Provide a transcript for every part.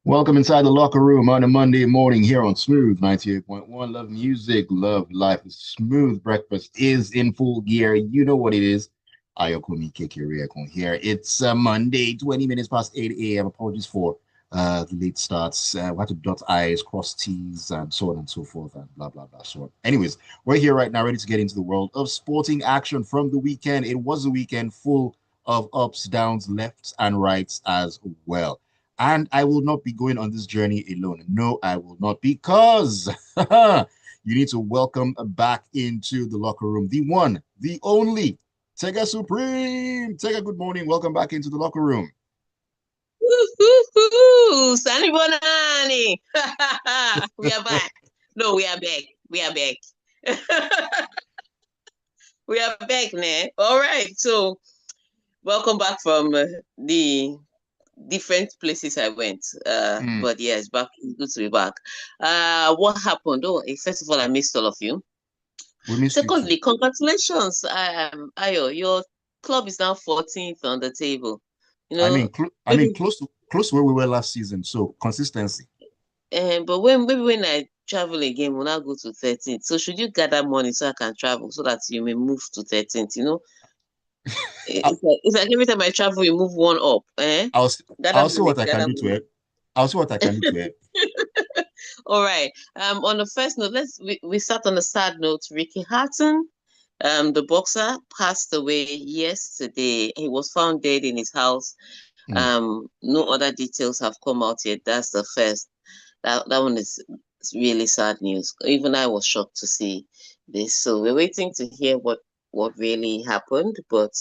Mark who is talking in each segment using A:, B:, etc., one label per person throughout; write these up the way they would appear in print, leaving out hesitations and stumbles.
A: Welcome inside the locker room on a Monday morning here on Smooth 98.1. Love music, love life. Smooth breakfast is in full gear. You know what it is. Ayokunmi Kekiriekon here. It's Monday, 20 minutes past 8 a.m. Apologies for the late starts. We had to dot I's, cross T's, and so on and so forth, and blah, blah, blah. So, anyways, we're here right now, ready to get into the world of sporting action from the weekend. It was a weekend full of ups, downs, lefts, and rights as well. And I will not be going on this journey alone. No, I will not, because you need to welcome back into the locker room the one, the only Tega Supreme. Tega, good morning. Welcome back into the locker room.
B: Woo-hoo-hoo! Sunny Bonani. We are back. No, we are back. We are back. We are back, man. All right. So, welcome back from the different places I went.
A: Mm,
B: But yes, back. Good to be back. What happened? Oh, first of all, I missed all of you.
A: we missed you too.
B: Secondly, congratulations, Ayo. Your club is now 14th on the table. You
A: I mean,
B: know, maybe
A: close to where we were last season. So consistency.
B: But when I travel again, we'll now go to 13th. So should you gather money so I can travel so that you may move to 13th?
A: I'll,
B: It's like every time I travel, you move one up.
A: I'll,
B: Gather
A: I'll see
B: money,
A: what I can
B: gather
A: do to
B: money.
A: it. I'll see what I can do to it.
B: All right. On the first note, we start on a sad note. Ricky Hatton, the boxer, passed away yesterday. He was found dead in his house.
A: Mm.
B: No other details have come out yet. That's the first. That one is really sad news. Even I was shocked to see this. So we're waiting to hear what really happened, but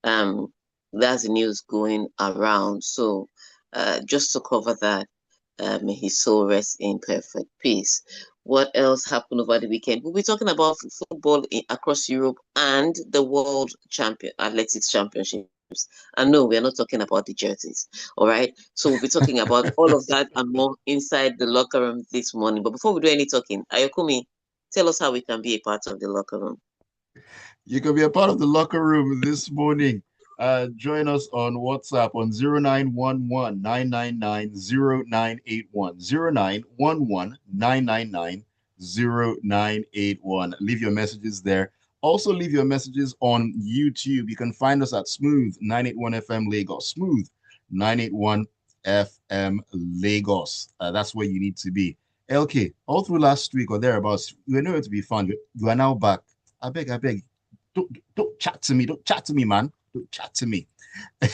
B: um, that's the news going around. So just to cover that, may his soul rest in perfect peace. What else happened over the weekend? We'll be talking about football across Europe and the World Champion Athletics Championships. And no, we are not talking about the jerseys. All right. So we'll be talking about all of that and more inside the locker room this morning. But before we do any talking, Ayokomi, tell us how we can be a part of the locker room.
A: You can be a part of the locker room this morning. Join us on WhatsApp on 0911 999 0981 0911 999 0981. Leave your messages there. Also, leave your messages on YouTube. You can find us at Smooth 981 FM Lagos. Smooth 981 FM Lagos. That's where you need to be. LK, all through last week or thereabouts, you were nowhere to be found. You are now back. I beg. Don't chat to me. Don't chat to me, man. Don't chat to me.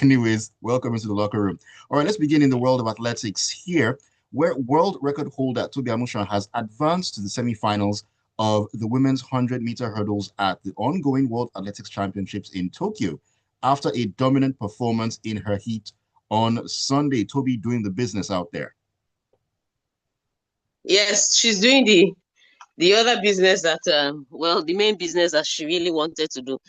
A: Anyways, welcome into the locker room. All right, let's begin in the world of athletics here, where world record holder Toby Amushan has advanced to the semifinals of the women's 100-meter hurdles at the ongoing World Athletics Championships in Tokyo after a dominant performance in her heat on Sunday. Toby doing the business out there.
B: Yes, she's doing the other business that well, the main business that she really wanted to do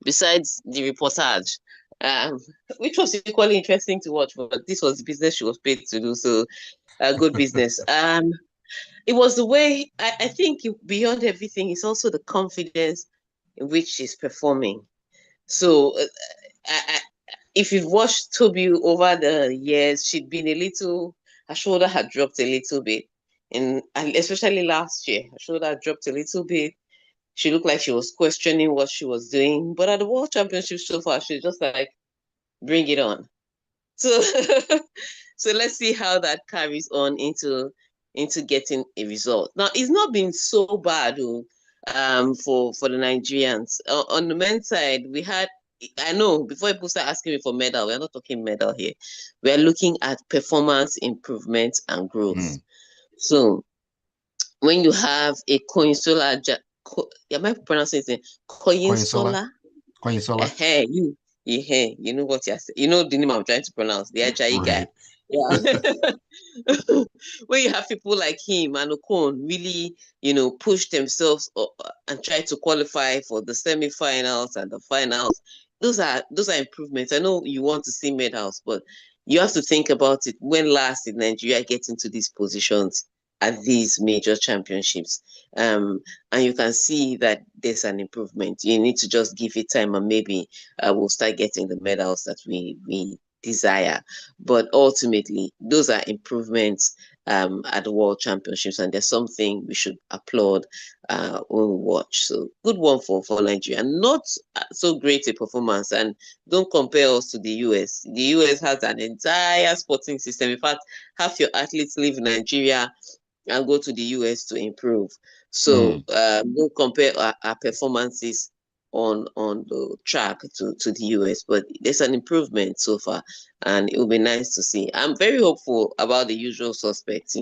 B: besides the reportage. Um, which was equally interesting to watch, but this was the business she was paid to do, so good business. It was the way I think beyond everything, it's also the confidence in which she's performing. So, I, if you've watched Toby over the years, she'd been a little, her shoulder had dropped a little bit. And especially last year, her shoulder had dropped a little bit. She looked like she was questioning what she was doing. But at the World Championships so far, she's just like, bring it on. So so let's see how that carries on into getting a result. Now it's not been so bad for the Nigerians. On the men's side, we had, I know before people start asking me for medal, we're not talking medal here. We're looking at performance improvement and growth.
A: Mm.
B: So when you have a Koinsola, am I pronouncing it?
A: Koinsola.
B: Koinsola?
A: Koinsola.
B: You know what you're saying. You know the name I'm trying to pronounce, the Ajayi guy.
A: Right.
B: Yeah. When you have people like him and Okon really, push themselves and try to qualify for the semi-finals and the finals, those are improvements. I know you want to see medals, but you have to think about it. When last did Nigeria get into these positions at these major championships? And you can see that there's an improvement. You need to just give it time, and maybe we'll start getting the medals that we desire. But ultimately, those are improvements at the World Championships, and there's something we should applaud when we watch. So good one for Nigeria. Not so great a performance, and don't compare us to the US. The US has an entire sporting system. In fact, half your athletes leave Nigeria and go to the US to improve. So
A: Mm.
B: don't compare our performances on the track to the US, but there's an improvement so far, and it will be nice to see. I'm very hopeful about the usual suspects,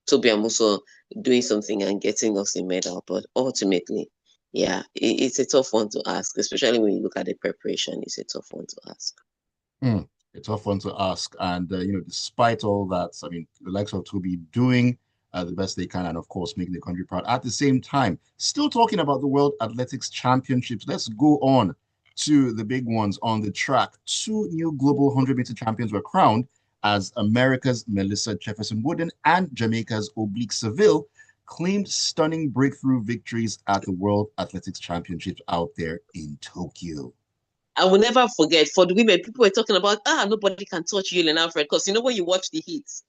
B: Toby Amuso doing something and getting us a medal, but ultimately, yeah, it's a tough one to ask, especially when you look at the preparation. It's a tough one to ask.
A: Mm. A tough one to ask. And, despite all that, I mean, the likes of Toby doing the best they can and, of course, making the country proud. At the same time, still talking about the World Athletics Championships, let's go on to the big ones on the track. Two new global 100-meter champions were crowned as America's Melissa Jefferson Wooden and Jamaica's Oblique Seville claimed stunning breakthrough victories at the World Athletics Championships out there in Tokyo.
B: I will never forget, for the women, people were talking about, nobody can touch Yulin Alfred, because when you watch the heats,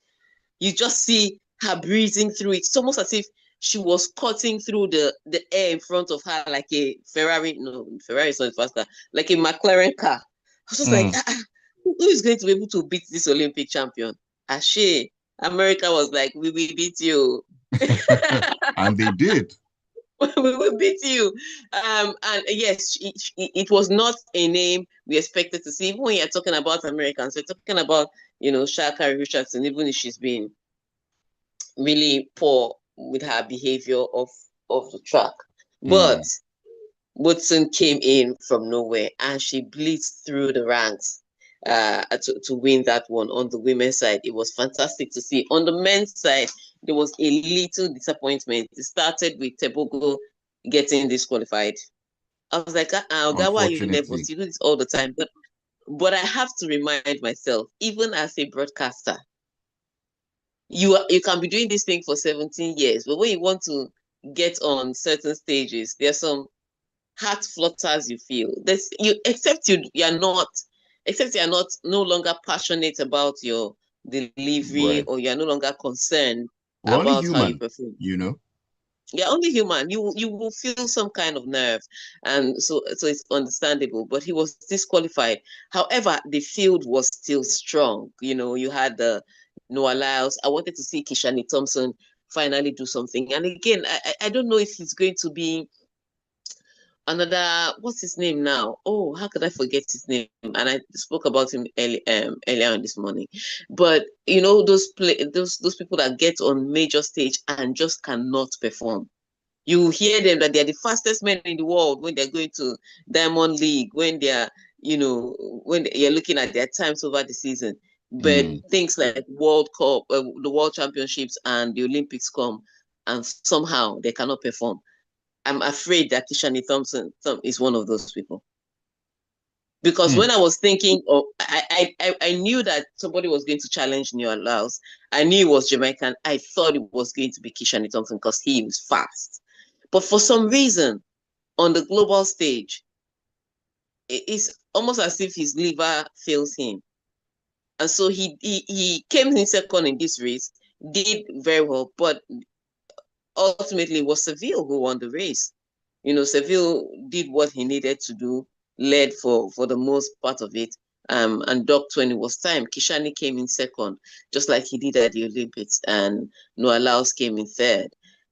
B: you just see her breezing through it. It's almost as if she was cutting through the air in front of her like a Ferrari. No, Ferrari is not faster, like a McLaren car. I was just like,
A: Mm.
B: who is going to be able to beat this Olympic champion? Ashe, America was like, we will beat you.
A: And they did.
B: We will beat you. And yes, it was not a name we expected to see. Even when you're talking about Americans, we're talking about, Shaka Richardson, even if she's been really poor with her behavior of the track. But
A: Mm.
B: Woodson came in from nowhere and she blitzed through the ranks to win that one on the women's side. It was fantastic to see. On the men's side, there was a little disappointment. It started with Tebogo getting disqualified. I was like, why are you there? But
A: Unfortunately.
B: you do this all the time. But I have to remind myself, even as a broadcaster, you can be doing this thing for 17 years, but when you want to get on certain stages, there's some heart flutters you feel. There's you except you're not no longer passionate about your delivery,
A: Right.
B: or you're no longer concerned
A: We're only
B: about how you
A: human,
B: perform.
A: you know?
B: You're only human. You will feel some kind of nerve, and so it's understandable. But he was disqualified. However, the field was still strong. You had the Noah Lyles. I wanted to see Kishani Thompson finally do something. And again, I don't know if he's going to be another, what's his name now? Oh, how could I forget his name? And I spoke about him earlier on this morning. But those people that get on major stage and just cannot perform. You hear them that they're the fastest men in the world when they're going to Diamond League, when they're, when you're looking at their times over the season. But
A: Mm.
B: things like World Cup, the World Championships and the Olympics come, and somehow they cannot perform. I'm afraid that Kishani Thompson is one of those people. Because
A: Mm.
B: when I was thinking, I knew that somebody was going to challenge Noah Lyles. I knew it was Jamaican. I thought it was going to be Kishani Thompson because he was fast. But for some reason, on the global stage, it's almost as if his liver fails him. And so he came in second in this race, did very well, but ultimately it was Seville who won the race. Seville did what he needed to do, led for the most part of it, and docked when it was time. Kishani came in second, just like he did at the Olympics, and Noah Lyles came in third.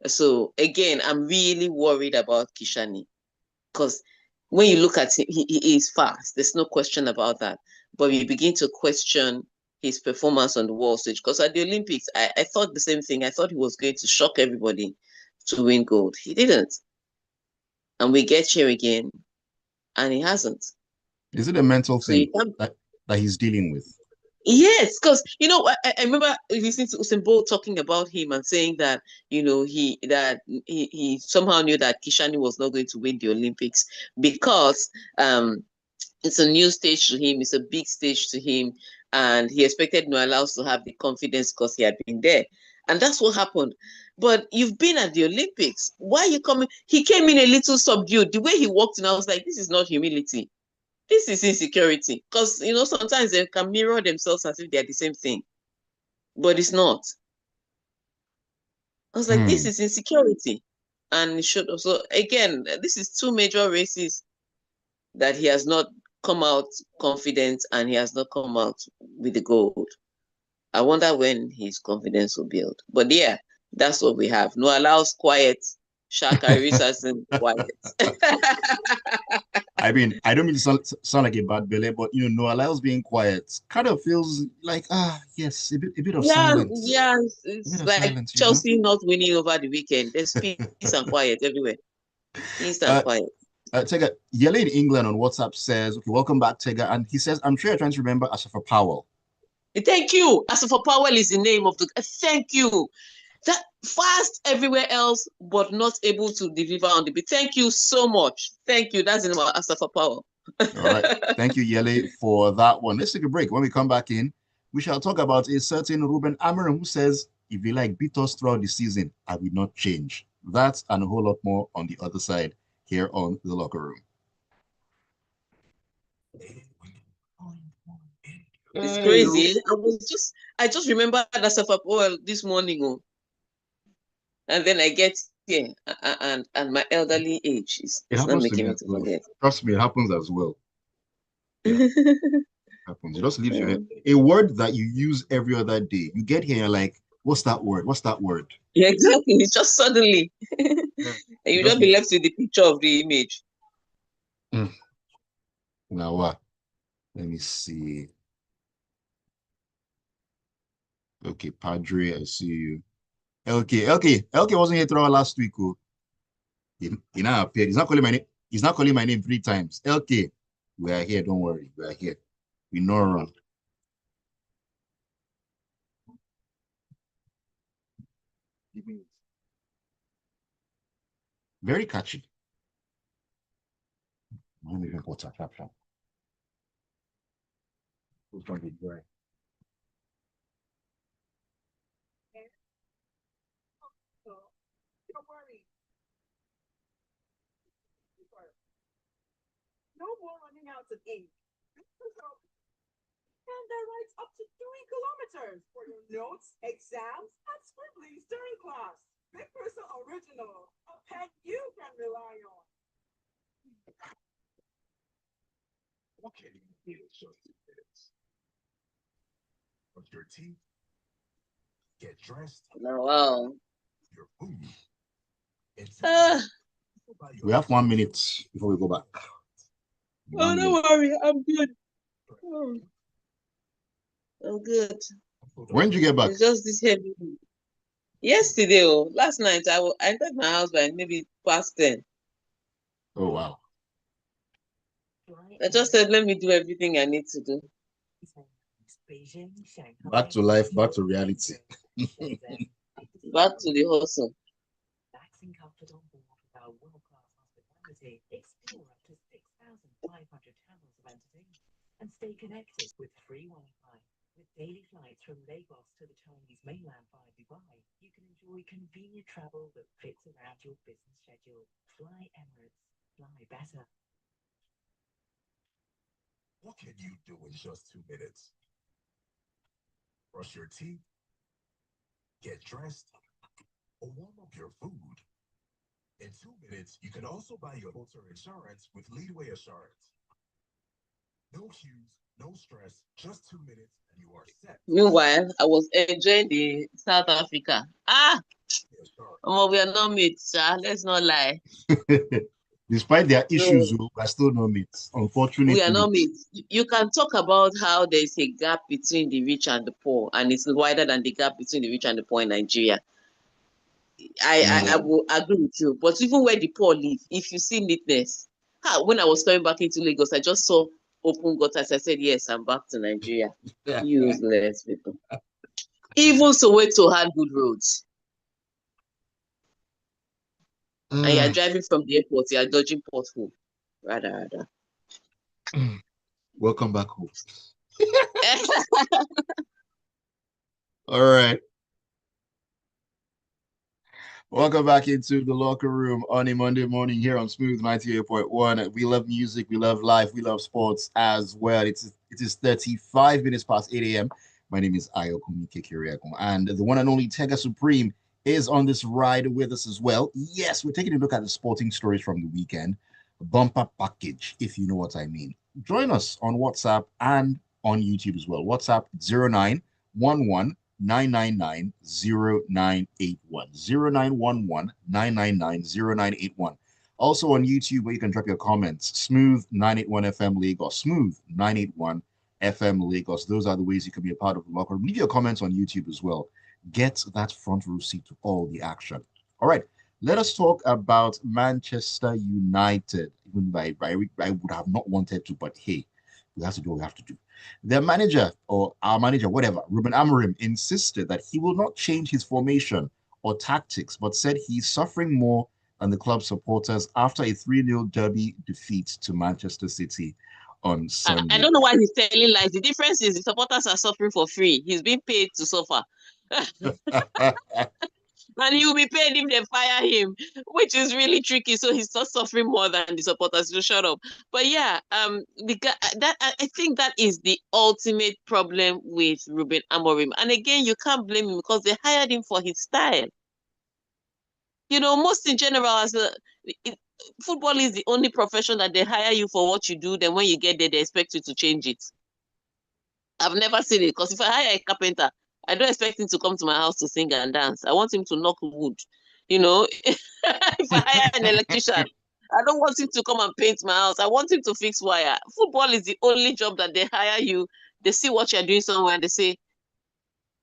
B: So again, I'm really worried about Kishani because when you look at him, he is fast. There's no question about that. But you begin to question his performance on the world stage. Because at the Olympics, I thought the same thing. I thought he was going to shock everybody to win gold. He didn't. And we get here again, and he hasn't.
A: Is it a mental
B: So you
A: thing
B: can't.
A: that he's dealing with?
B: Yes, because I remember listening to Usain Bolt talking about him and saying that he somehow knew that Kishani was not going to win the Olympics because it's a new stage to him, it's a big stage to him, and he expected Noah Lyles to have the confidence because he had been there. And that's what happened. But you've been at the Olympics. Why are you coming? He came in a little subdued. The way he walked in, I was like, this is not humility. This is insecurity. Because, sometimes they can mirror themselves as if they're the same thing. But it's not. I was like, this is insecurity. And it should also, again, this is two major races that he has not come out confident and he has not come out with the gold. I wonder when his confidence will build. But yeah, that's what we have. No allows quiet. Shaka Risas quiet.
A: I mean, I don't mean to sound like a bad belly, but Noah Lyles being quiet kind of feels like yes, a bit of
B: Yeah,
A: silence.
B: yeah.
A: A bit
B: It's
A: of
B: like
A: silence.
B: Chelsea not winning over the weekend. There's peace and quiet everywhere. Peace and
A: uh,
B: quiet.
A: Tega, Yele in England on WhatsApp says, okay, welcome back, Tega. And he says, I'm sure you're trying to remember Asafa Powell.
B: Thank you. Asafa Powell is the name of the. Thank you. That fast everywhere else, but not able to deliver on the beat. Thank you so much. Thank you. That's the name of Asafa Powell.
A: All right. Thank you, Yele, for that one. Let's take a break. When we come back in, we shall talk about a certain Ruben Amorim who says, if you like beat us throughout the season, I will not change. That and a whole lot more on the other side here on The Locker Room.
B: It's crazy. I just remember Asafa Powell this morning. Oh, and then I get here, and my elderly age
A: It
B: is not
A: happens to me
B: making me
A: as
B: to
A: well.
B: forget.
A: Trust me, it happens as well. Yeah, it happens. It just leaves your head. A word that you use every other day. You get here, you're like, what's that word? What's that word?
B: Yeah, exactly. It's just suddenly.
A: Yeah.
B: And
A: It
B: you
A: just
B: just be
A: leaves.
B: left with the picture of the image.
A: Now what? Let me see. Okay, Padre, I see you. LK wasn't here throughout last week. Oh. He now appeared. He's not calling my name. He's not calling my name 3 times. LK, we are here. Don't worry. We are here. We know around. Very catchy. Let me even put a caption. Who's going to be great?
C: Don't worry. No more running out of ink. And that writes up to 3 kilometers for your notes, exams, and scribblings during class. Big Person Original, a pen you can rely on. What can you do in just 2 minutes? Brush your teeth, get dressed,
B: Oh, wow.
C: your food.
B: Ah,
A: We have 1 minute before we go back.
B: oh,
A: 1 minute.
B: don't worry. I'm good. Oh, I'm good.
A: When did you get back?
B: It's just this heavy. Yesterday, last night, I entered my house by maybe past 10.
A: Oh, wow.
B: I just said, let me do everything I need to do.
A: Back to life, back to reality.
B: Back to the hustle.
D: Relaxing comfort on board with our world-class hospitality. Explore up to 6,500 channels of entertainment and stay connected with free Wi-Fi. With daily flights from Lagos to the Chinese mainland via Dubai, you can enjoy convenient travel that fits around your business schedule. Fly Emirates. Fly better.
C: What can you do in just 2 minutes? Brush your teeth, get dressed, or warm up your food. In 2 minutes, you can also buy your motor insurance with Leadway Assurance. No queues, no stress, just 2 minutes, and you are set.
B: Meanwhile, I was enjoying the South Africa. We are not mates, let's not lie.
A: Despite their issues,
B: No,
A: we're still not mates,
B: we are
A: unfortunately.
B: not mates. You can talk about how there's a gap between the rich and the poor, and it's wider than the gap between the rich and the poor in Nigeria. I will agree with you. But even where the poor live, if you see neatness, when I was coming back into Lagos, I just saw open gutters. I said, yes, I'm back to Nigeria. Useless people. Even Soweto had good roads. And you're driving from the airport, you're dodging pothole. Rather.
A: Welcome back home. All right. Welcome back into the locker room on a Monday morning here on Smooth 98.1. We love music, we love life, we love sports as well. It is 35 minutes past 8 a.m. My name is Ayokunmi, and the one and only Tega Supreme is on this ride with us as well. Yes, we're taking a look at the sporting stories from the weekend. Bumper package, if you know what I mean. Join us on WhatsApp and on YouTube as well. WhatsApp 0911 999 0981 Also on YouTube, where you can drop your comments. Smooth 981 FM Lagos, Smooth 981 FM Lagos. Those are the ways you can be a part of the locker room. Leave your comments on YouTube as well. Get that front row seat to all the action. All right, let us talk about Manchester United. Even though I would have not wanted to, but hey, we have to do what we have to do. Their manager, or our manager, whatever, Ruben Amorim, insisted that he will not change his formation or tactics, but said he's suffering more than the club supporters after a 3-0 derby defeat to Manchester City on
B: I
A: Sunday.
B: don't know why he's telling lies. The difference is the supporters are suffering for free. He's being paid to suffer. And he will be paid if they fire him, which is really tricky. So he's not suffering more than the supporters. To shut up. But yeah, the guy, that I think that is the ultimate problem with Ruben Amorim. And again, you can't blame him because they hired him for his style. Most in general, it, football is the only profession that they hire you for what you do. Then when you get there, they expect you to change it. I've never seen it because if I hire a carpenter, I don't expect him to come to my house to sing and dance. I want him to knock wood. If I hire an electrician, I don't want him to come and paint my house. I want him to fix wire. Football is the only job that they hire you. They see what you're doing somewhere and they say,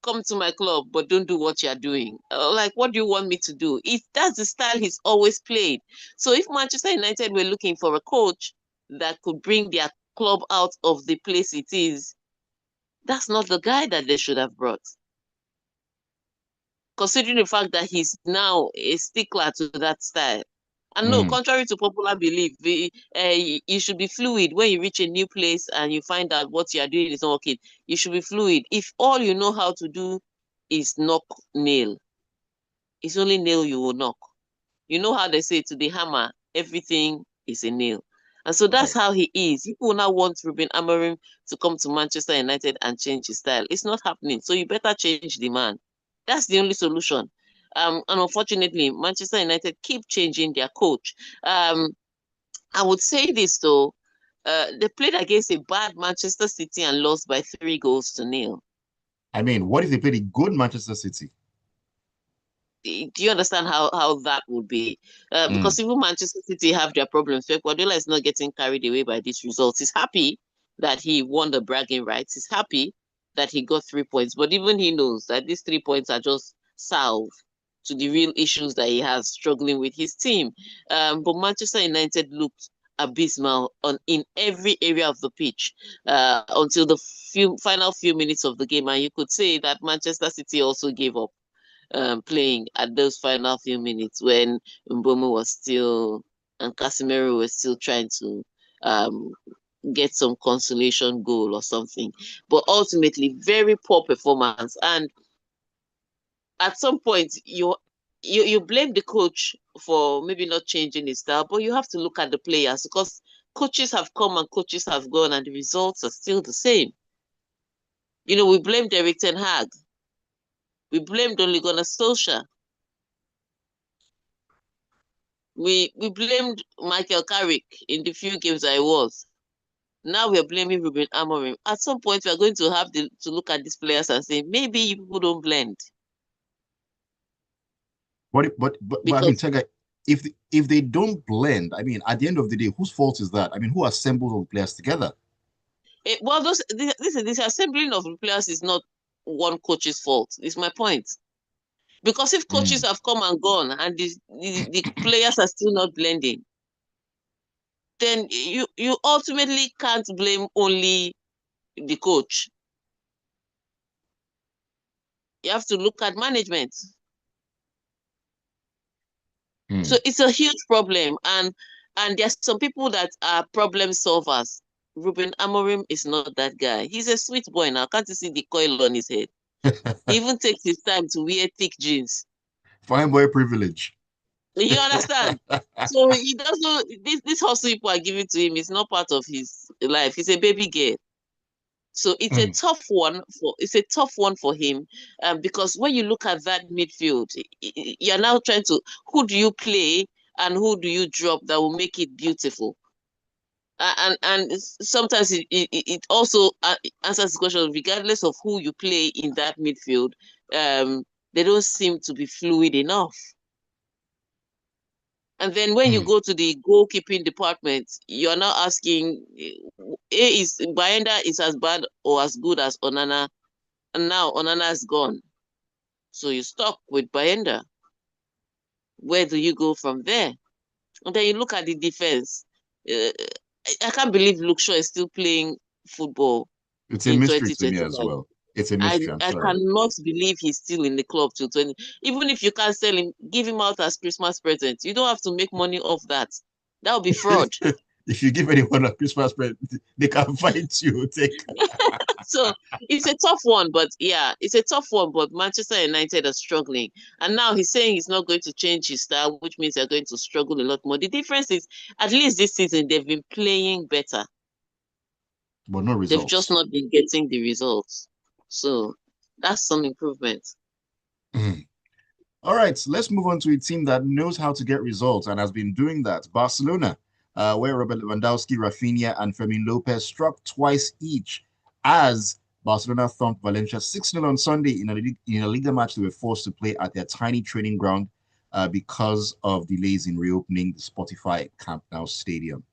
B: come to my club, but don't do what you're doing. Like, what do you want me to do? That's the style he's always played. So if Manchester United were looking for a coach that could bring their club out of the place it is, that's not the guy that they should have brought. Considering the fact that he's now a stickler to that style. And no,
A: Mm,
B: contrary to popular belief, you should be fluid when you reach a new place and you find out what you are doing is not working. You should be fluid. If all you know how to do is knock nail, it's only nail you will knock. You know how they say to the hammer, everything is a nail. And so that's
A: right.
B: how he is. People now want Ruben Amorim to come to Manchester United and change his style. It's not happening. So you better change the man. That's the only solution. And unfortunately, Manchester United keep changing their coach. I would say this though, they played against a bad Manchester City and lost by 3 goals to nil.
A: I mean, what if they played a good Manchester City?
B: Do you understand how that would be?
A: Mm,
B: Because even Manchester City have their problems. Pep Guardiola is not getting carried away by these results. He's happy that he won the bragging rights. He's happy that he got 3 points, but even he knows that these 3 points are just salve to the real issues that he has struggling with his team. But Manchester United looked abysmal in every area of the pitch until the final few minutes of the game, and you could say that Manchester City also gave up playing at those final few minutes when Mbomo was still and Casemiro was still trying to um, get some consolation goal or something. But ultimately, very poor performance. And at some point, you blame the coach for maybe not changing his style, but you have to look at the players because coaches have come and coaches have gone, and the results are still the same. We blamed Eric Ten Hag. We blamed Ole Gunnar Solskjaer. We blamed Michael Carrick in the few games I was. Now we are blaming Ruben Amorim. At some point, we are going to have to look at these players and say, maybe you people don't blend.
A: but I mean,
B: Because,
A: Tega, if they don't blend, I mean, at the end of the day, whose fault is that? I mean, who assembles all the players together?
B: well, this assembling of the players is not one coach's fault. It's my point. Because if coaches
A: Mm,
B: have come and gone and the players are still not blending, then you ultimately can't blame only the coach. You have to look at management. So
A: mm.
B: it's a huge problem, and there's some people that are problem solvers. Ruben Amorim is not that guy. He's a sweet boy now. Can't you see the coil on his head? He even takes his time to wear thick jeans.
A: Fine boy privilege.
B: You understand? So he doesn't. This hustle people are giving to him is not part of his life. He's a baby girl. So it's a tough one for him, because when you look at that midfield, you're now trying to, who do you play and who do you drop that will make it beautiful? And sometimes it also answers the question, regardless of who you play in that midfield, they don't seem to be fluid enough. And then when you go to the goalkeeping department, you're now asking, is Bayenda is as bad or as good as Onana, and now Onana is gone. So you're stuck with Bayenda. Where do you go from there? And then you look at the defense. I can't believe Luke Shaw is still playing football
A: It's a
B: in
A: mystery to me as
B: 2025.
A: well. It's a
B: I
A: mystery. I'm
B: I
A: sorry.
B: cannot believe he's still in the club till 20. Even if you can't sell him, give him out as Christmas present. You don't have to make money off that. That would be fraud.
A: If you give anyone a Christmas present, they can fight you. Take.
B: So it's a tough one, but yeah, it's a tough one. But Manchester United are struggling, and now he's saying he's not going to change his style, which means they're going to struggle a lot more. The difference is, at least this season, they've been playing better.
A: But no
B: They've just
A: results.
B: not been getting the results. So that's some improvement.
A: All right, let's move on to a team that knows how to get results and has been doing that. Barcelona, where Robert Lewandowski, Rafinha, and Fermin Lopez struck twice each as Barcelona thumped Valencia 6-0 on Sunday in a Liga match they were forced to play at their tiny training ground because of delays in reopening the Spotify Camp Nou Stadium.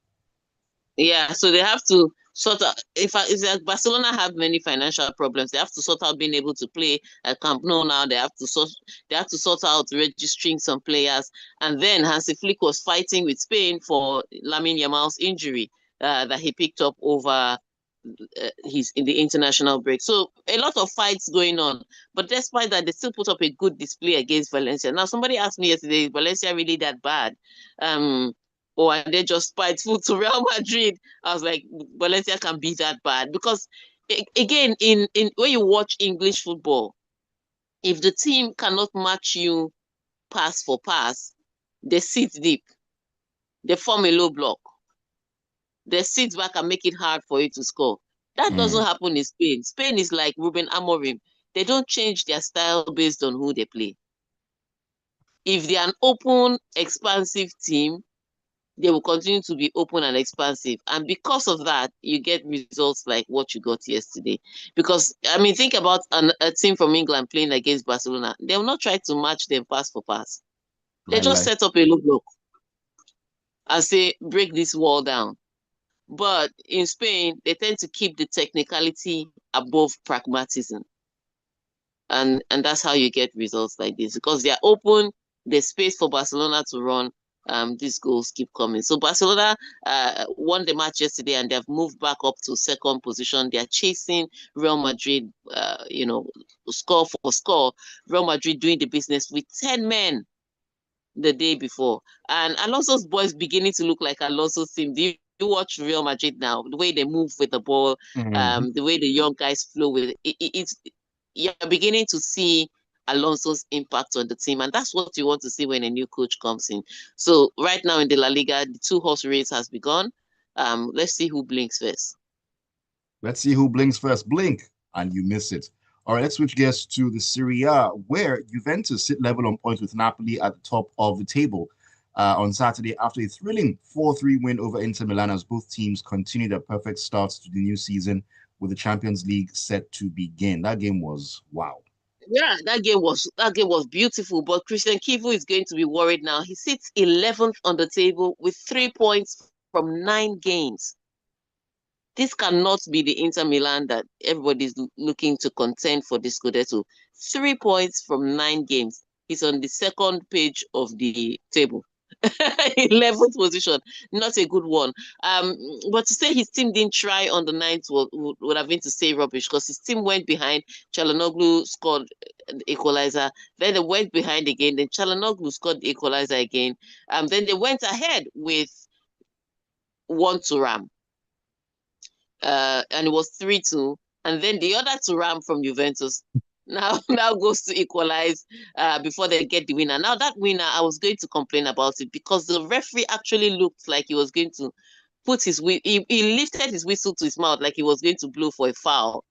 B: Yeah, so they have to sort out. If like Barcelona have many financial problems, they have to sort out being able to play at Camp Nou now. They have to sort out registering some players, and then Hansi Flick was fighting with Spain for Lamine Yamal's injury that he picked up over he's in the international break. So a lot of fights going on. But despite that, they still put up a good display against Valencia. Now, somebody asked me yesterday, is Valencia really that bad? Or are they just spiteful to Real Madrid? I was like, Valencia can be that bad. Because again, in when you watch English football, if the team cannot match you pass for pass, they sit deep. They form a low block. They sit back and make it hard for you to score. That doesn't happen in Spain. Spain is like Ruben Amorim. They don't change their style based on who they play. If they're an open, expansive team, they will continue to be open and expansive. And because of that, you get results like what you got yesterday. Because, I mean, think about a team from England playing against Barcelona. They will not try to match them pass for pass. They just
A: Like,
B: set up a low block and say, break this wall down. But in Spain, they tend to keep the technicality above pragmatism. And that's how you get results like this. Because they're open, there's space for Barcelona to run. These goals keep coming. So Barcelona won the match yesterday and they've moved back up to second position. They're chasing Real Madrid, score for score. Real Madrid doing the business with 10 men the day before. And Alonso's boys beginning to look like Alonso's team. Do you watch Real Madrid now? The way they move with the ball, the way the young guys flow with it's you're beginning to see Alonso's impact on the team, and that's what you want to see when a new coach comes in. So right now in the La Liga, the two-horse race has begun. Let's see who blinks first.
A: let's see who blinks first. Blink, and you miss it. All right, let's switch gears to the Serie A, where Juventus sit level on points with Napoli at the top of the table on Saturday after a thrilling 4-3 win over Inter Milan as both teams continue their perfect starts to the new season with the Champions League set to begin. That game was wow.
B: Yeah, that game was beautiful, but Christian Kivu is going to be worried now. He sits 11th on the table with 3 points from 9 games. This cannot be the Inter Milan that everybody's looking to contend for the Scudetto. 3 points from 9 games. He's on the second page of the table. 11th position, not a good one. But to say his team didn't try on the ninth would have been to say rubbish because his team went behind. Çalhanoğlu scored the equalizer. Then they went behind again. Then Çalhanoğlu scored the equalizer again. Then they went ahead with 1-Ram. And it was 3-2. And then the other Thuram from Juventus now goes to equalize before they get the winner. Now that winner, I was going to complain about it because the referee actually looked like he was going to put his he lifted his whistle to his mouth like he was going to blow for a foul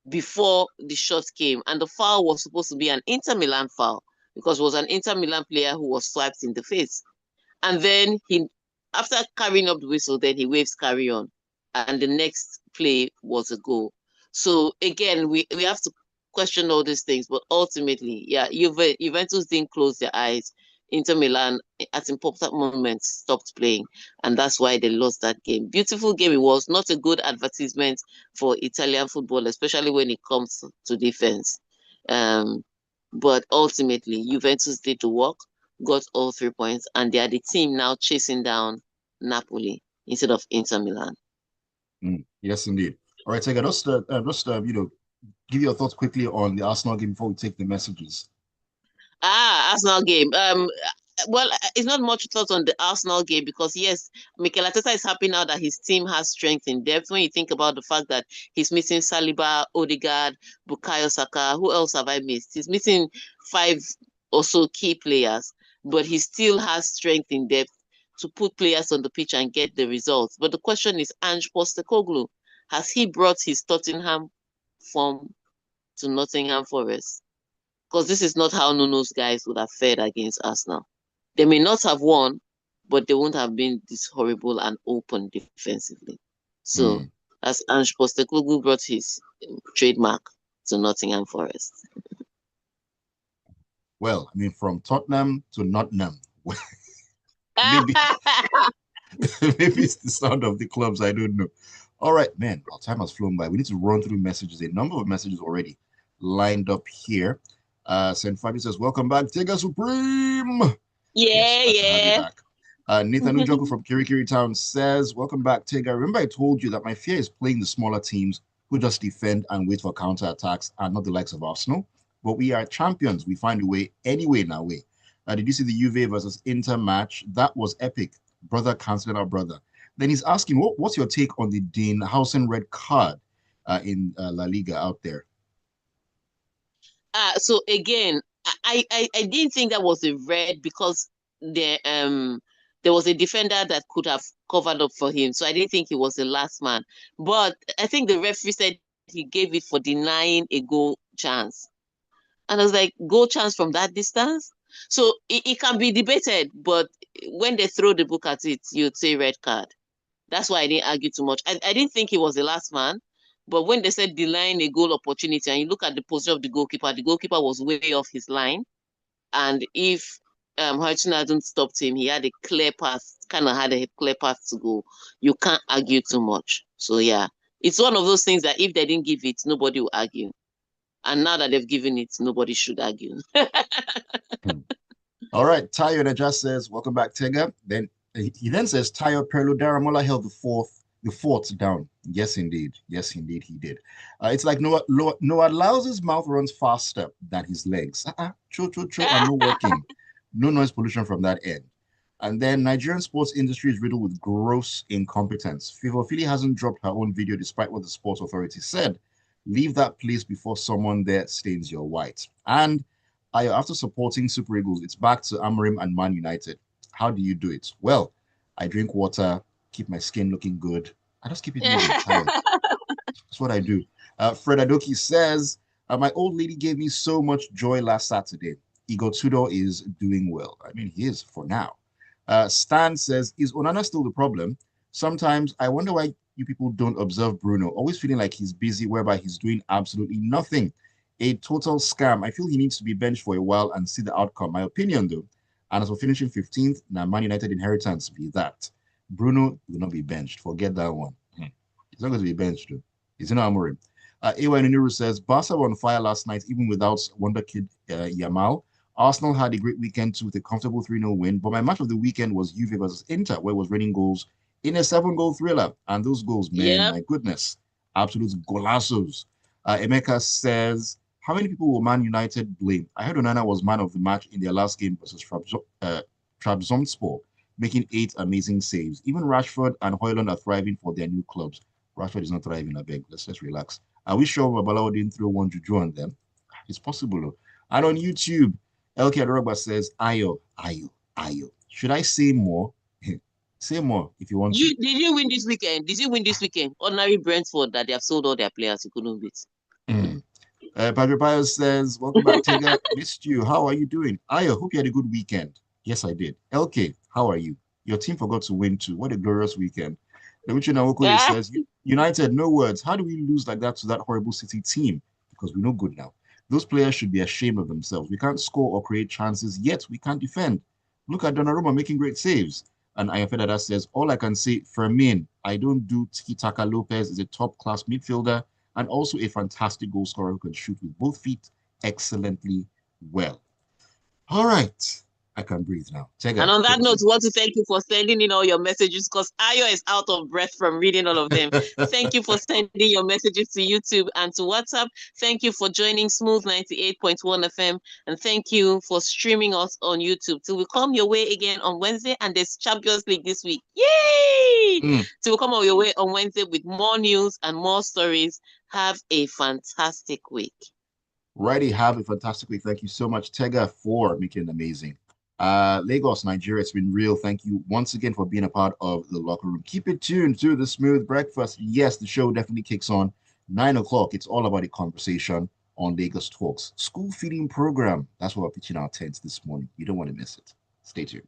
B: before the shot came, and the foul was supposed to be an Inter Milan foul because it was an Inter Milan player who was swiped in the face. And then after carrying up the whistle, then he waves carry on, and the next play was a goal. So again, we have to question all these things, but ultimately, yeah, Juventus didn't close their eyes. Inter Milan at important moments stopped playing, and that's why they lost that game. Beautiful game it was, not a good advertisement for Italian football, especially when it comes to defense. Um, but ultimately, Juventus did the work, got all 3 points, and they are the team now chasing down Napoli instead of Inter Milan.
A: Yes, indeed. All right, Tega, give your thoughts quickly on the Arsenal game before we take the messages.
B: Arsenal game. Well, it's not much thought on the Arsenal game because yes, Mikel Arteta is happy now that his team has strength in depth. When you think about the fact that he's missing Saliba, Odegaard, Bukayo Saka, who else have I missed? He's missing 5 or so key players, but he still has strength in depth to put players on the pitch and get the results. But the question is, Ange Postecoglou, has he brought his Tottenham form to Nottingham Forest? Because this is not how Nuno's guys would have fared against Arsenal. They may not have won, but they won't have been this horrible and open defensively. So, as Ange Postecoglou brought his trademark to Nottingham Forest.
A: Well, I mean, from Tottenham to Nottingham. maybe, maybe it's the sound of the clubs. I don't know. All right, man, our time has flown by. We need to run through messages. A number of messages already lined up here. St. Fabi says, welcome back, Tega Supreme.
B: Yeah,
A: yes,
B: yeah.
A: Have you back. Nathan Ujoku from Kirikiri Town says, welcome back, Tega. Remember I told you that my fear is playing the smaller teams who just defend and wait for counterattacks and not the likes of Arsenal. But we are champions. We find a way anyway in our way. Did you see the Juve versus Inter match? That was epic. Brother canceling our brother. Then he's asking, what's your take on the Dean Hausen red card in La Liga out there?
B: So again, I didn't think that was a red because there was a defender that could have covered up for him. So I didn't think he was the last man. But I think the referee said he gave it for denying a goal chance. And I was like, goal chance from that distance? So it can be debated, but when they throw the book at it, you'd say red card. That's why I didn't argue too much. I didn't think he was the last man. But when they said denying a goal opportunity, and you look at the position of the goalkeeper was way off his line. And if Hudson hadn't stopped him, he had a clear path, kind of had a clear path to go. You can't argue too much. So yeah, it's one of those things that if they didn't give it, nobody will argue. And now that they've given it, nobody should argue.
A: All right, Tayo Naja says, welcome back, Tega. Then he then says, Tayo Perlu Daramola held the fort down. Yes, indeed. Yes, indeed, he did. It's like Noah Lyles' mouth runs faster than his legs. True, and no working. No noise pollution from that end. And then Nigerian sports industry is riddled with gross incompetence. Fivofili hasn't dropped her own video despite what the sports authority said. Leave that place before someone there stains your white. And after supporting Super Eagles, it's back to Amorim and Man United. How do you do it? Well, I drink water, keep my skin looking good. I just keep it moving. That's what I do. Fred Adoki says, my old lady gave me so much joy last Saturday. Igor Tudor is doing well. I mean, he is for now. Stan says, is Onana still the problem? Sometimes I wonder why you people don't observe Bruno, always feeling like he's busy, whereby he's doing absolutely nothing. A total scam. I feel he needs to be benched for a while and see the outcome. My opinion, though. And as for finishing 15th, now Man United inheritance be that. Bruno will not be benched. Forget that one. He's not going to be benched, though. He's in Amorim. Ewa Nunuru says, Barca were on fire last night, even without wonder kid Yamal. Arsenal had a great weekend too with a comfortable 3-0 win, but my match of the weekend was Juve versus Inter, where it was raining goals in a 7-goal thriller. And those goals, man, my goodness, absolute golazos. Emeka says, how many people will Man United blame? I heard Onana was man of the match in their last game versus Trabzonspor, making 8 amazing saves. Even Rashford and Højlund are thriving for their new clubs. Rashford is not thriving, I beg. Let's relax. Are we sure Babalawo didn't throw one juju on them? It's possible. And on YouTube, LK Adorogba says, Ayo. Should I say more? Say more if you want to.
B: Did you win this weekend? Did you win this weekend? Ordinary Brentford that they have sold all their players, you couldn't beat.
A: Mm. Padre Pius says, welcome back, Tega. Missed you. How are you doing? Ayo, hope you had a good weekend. Yes, I did. LK, how are you? Your team forgot to win too. What a glorious weekend. Lewichi Nawokole
B: Ah,
A: says, United, no words. How do we lose like that to that horrible City team? Because we're no good now. Those players should be ashamed of themselves. We can't score or create chances, yet we can't defend. Look at Donnarumma making great saves. And Ayafedada says, all I can say, Fermin, I don't do tiki-taka. Lopez is a top-class midfielder and also a fantastic goal scorer who can shoot with both feet excellently well. All right. I can breathe now.
B: and
A: Tega,
B: on
A: take
B: that
A: us
B: note,
A: home.
B: we want to thank you for sending in all your messages because Ayo is out of breath from reading all of them. Thank you for sending your messages to YouTube and to WhatsApp. Thank you for joining Smooth 98.1 FM. And thank you for streaming us on YouTube. Till we come your way again on Wednesday, and there's Champions League this week. Yay!
A: Mm.
B: Till we come your way on Wednesday with more news and more stories. Have a fantastic week.
A: Righty, have a fantastic week. Thank you so much, Tega, for making it amazing. Lagos, Nigeria, it's been real. Thank you once again for being a part of the locker room. Keep it tuned to the Smooth Breakfast. Yes, the show definitely kicks on 9 o'clock. It's all about a conversation on Lagos Talks. School feeding program. That's what we're pitching our tents this morning. You don't want to miss it. Stay tuned.